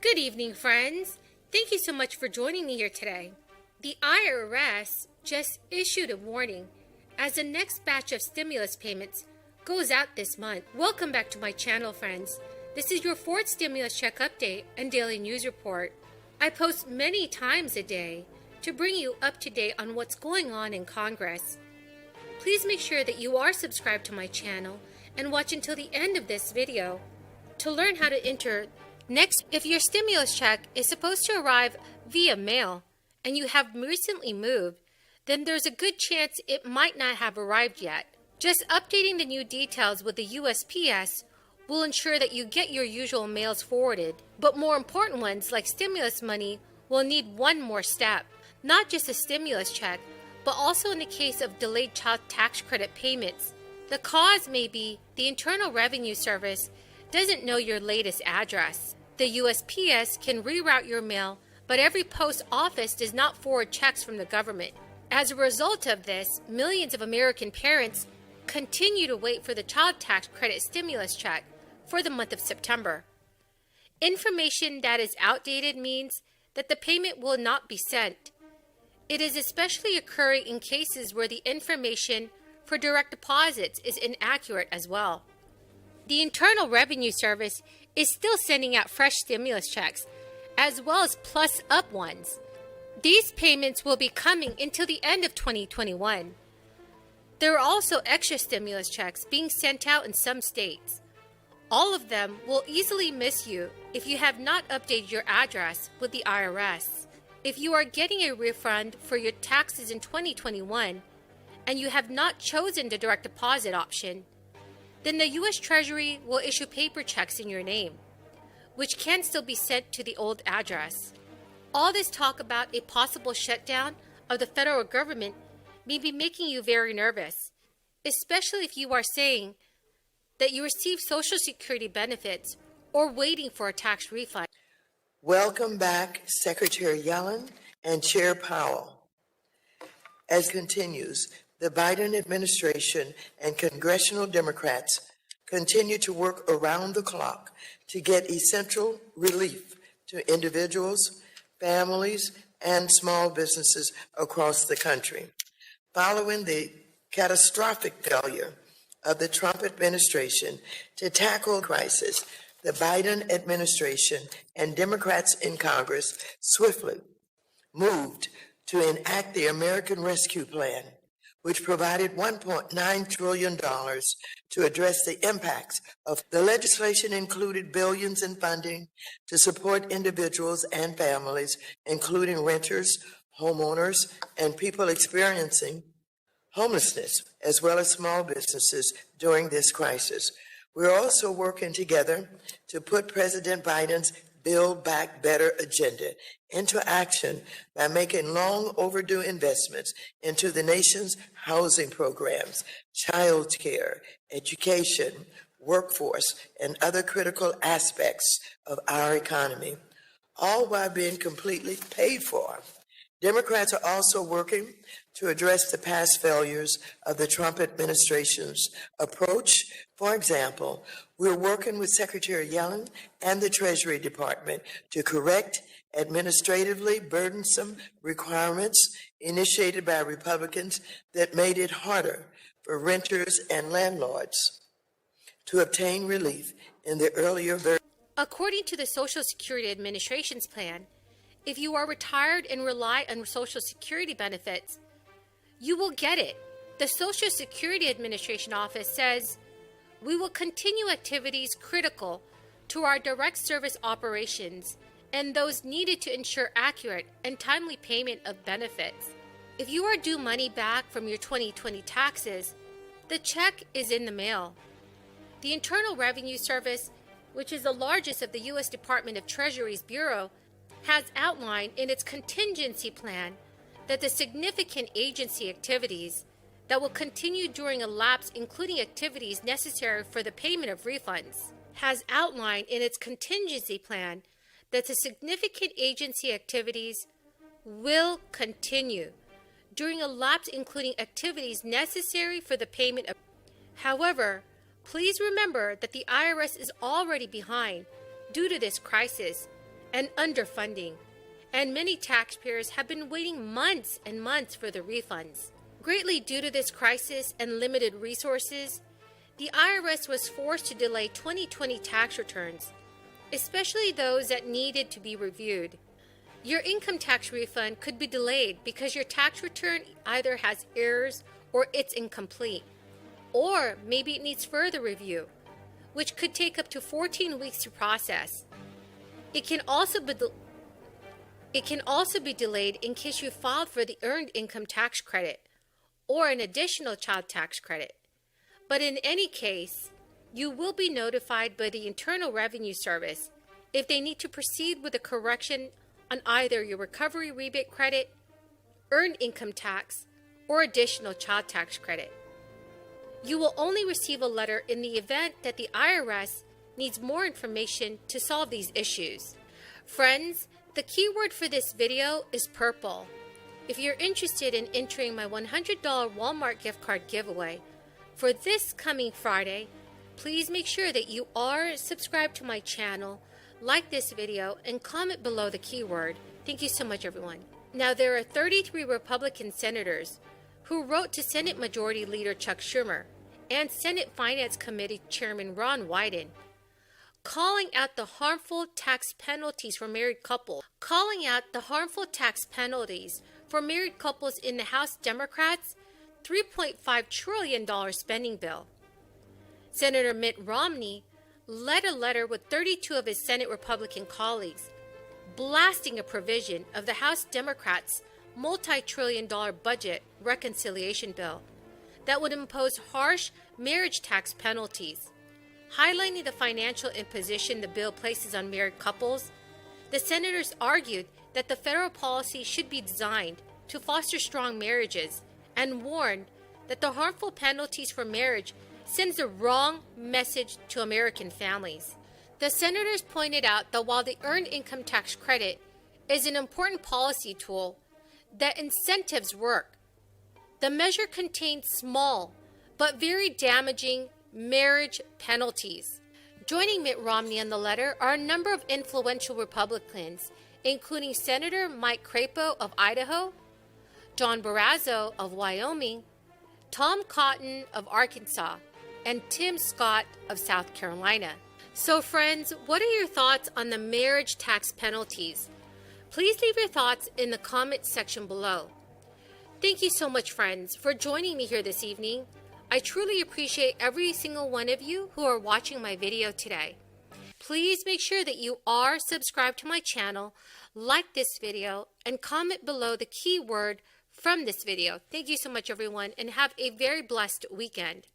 Good evening, friends. Thank you so much for joining me here today. The IRS just issued a warning as the next batch of stimulus payments goes out this month. Welcome back to my channel, friends. This is your fourth stimulus check update and daily news report. I post many times a day to bring you up to date on what's going on in Congress. Please make sure that you are subscribed to my channel and watch until the end of this video to learn how to enter. Next, if your stimulus check is supposed to arrive via mail and you have recently moved, then there's a good chance it might not have arrived yet. Just updating the new details with the USPS will ensure that you get your usual mails forwarded, but more important ones like stimulus money will need one more step. Not just a stimulus check, but also in the case of delayed child tax credit payments. The cause may be the Internal Revenue Service doesn't know your latest address. The USPS can reroute your mail, but every post office does not forward checks from the government. As a result of this, millions of American parents continue to wait for the child tax credit stimulus check for the month of September. Information that is outdated means that the payment will not be sent. It is especially occurring in cases where the information for direct deposits is inaccurate as well. The Internal Revenue Service is still sending out fresh stimulus checks, as well as plus-up ones. These payments will be coming until the end of 2021. There are also extra stimulus checks being sent out in some states. All of them will easily miss you if you have not updated your address with the IRS. If you are getting a refund for your taxes in 2021 and you have not chosen the direct deposit option, then the U.S. Treasury will issue paper checks in your name, which can still be sent to the old address. All this talk about a possible shutdown of the federal government may be making you very nervous, especially if you are saying that you receive Social Security benefits or waiting for a tax refund. Welcome back, Secretary Yellen and Chair Powell. As continues, the Biden administration and congressional Democrats continue to work around the clock to get essential relief to individuals, families, and small businesses across the country. Following the catastrophic failure of the Trump administration to tackle the crisis, the Biden administration and Democrats in Congress swiftly moved to enact the American Rescue Plan, which provided $1.9 trillion to address the impacts of the legislation. Included billions in funding to support individuals and families, including renters, homeowners, and people experiencing homelessness, as well as small businesses during this crisis. We're also working together to put President Biden's Build Back Better agenda into action by making long overdue investments into the nation's housing programs, child care, education, workforce, and other critical aspects of our economy, all while being completely paid for. Democrats are also working to address the past failures of the Trump administration's approach. For example, we're working with Secretary Yellen and the Treasury Department to correct administratively burdensome requirements initiated by Republicans that made it harder for renters and landlords to obtain relief in the earlier version. According to the Social Security Administration's plan, if you are retired and rely on Social Security benefits, you will get it. The Social Security Administration office says, "We will continue activities critical to our direct service operations and those needed to ensure accurate and timely payment of benefits." If you are due money back from your 2020 taxes, the check is in the mail. The Internal Revenue Service, which is the largest of the U.S. Department of Treasury's bureau, has outlined in its contingency plan that the significant agency activities that will continue during a lapse, including activities necessary for the payment of refunds, has outlined in its contingency plan that the significant agency activities will continue during a lapse, including activities necessary for the payment of. However, please remember that the IRS is already behind due to this crisis, and underfunding, and many taxpayers have been waiting months and months for the refunds. Greatly due to this crisis and limited resources, the IRS was forced to delay 2020 tax returns, especially those that needed to be reviewed. Your income tax refund could be delayed because your tax return either has errors or it's incomplete, or maybe it needs further review, which could take up to 14 weeks to process. It can also be delayed in case you filed for the Earned Income Tax Credit or an additional child tax credit. But in any case, you will be notified by the Internal Revenue Service if they need to proceed with a correction on either your recovery rebate credit, earned income tax, or additional child tax credit. You will only receive a letter in the event that the IRS needs more information to solve these issues. Friends, the keyword for this video is purple. If you're interested in entering my $100 Walmart gift card giveaway for this coming Friday, please make sure that you are subscribed to my channel, like this video, and comment below the keyword. Thank you so much, everyone. Now, there are 33 Republican senators who wrote to Senate Majority Leader Chuck Schumer and Senate Finance Committee Chairman Ron Wyden, calling out the harmful tax penalties for married couples. In the House Democrats' $3.5 trillion spending bill. Senator Mitt Romney led a letter with 32 of his Senate Republican colleagues, blasting a provision of the House Democrats' multi-trillion-dollar budget reconciliation bill that would impose harsh marriage tax penalties. Highlighting the financial imposition the bill places on married couples, the senators argued that the federal policy should be designed to foster strong marriages and warned that the harmful penalties for marriage sends the wrong message to American families. The senators pointed out that while the Earned Income Tax Credit is an important policy tool that incentives work, the measure contains small but very damaging marriage penalties. Joining Mitt Romney on the letter are a number of influential Republicans, including Senator Mike Crapo of Idaho, John Barrasso of Wyoming, Tom Cotton of Arkansas, and Tim Scott of South Carolina. So friends, what are your thoughts on the marriage tax penalties? Please leave your thoughts in the comment section below. Thank you so much, friends, for joining me here this evening. I truly appreciate every single one of you who are watching my video today. Please make sure that you are subscribed to my channel, like this video, and comment below the keyword from this video. Thank you so much, everyone, and have a very blessed weekend.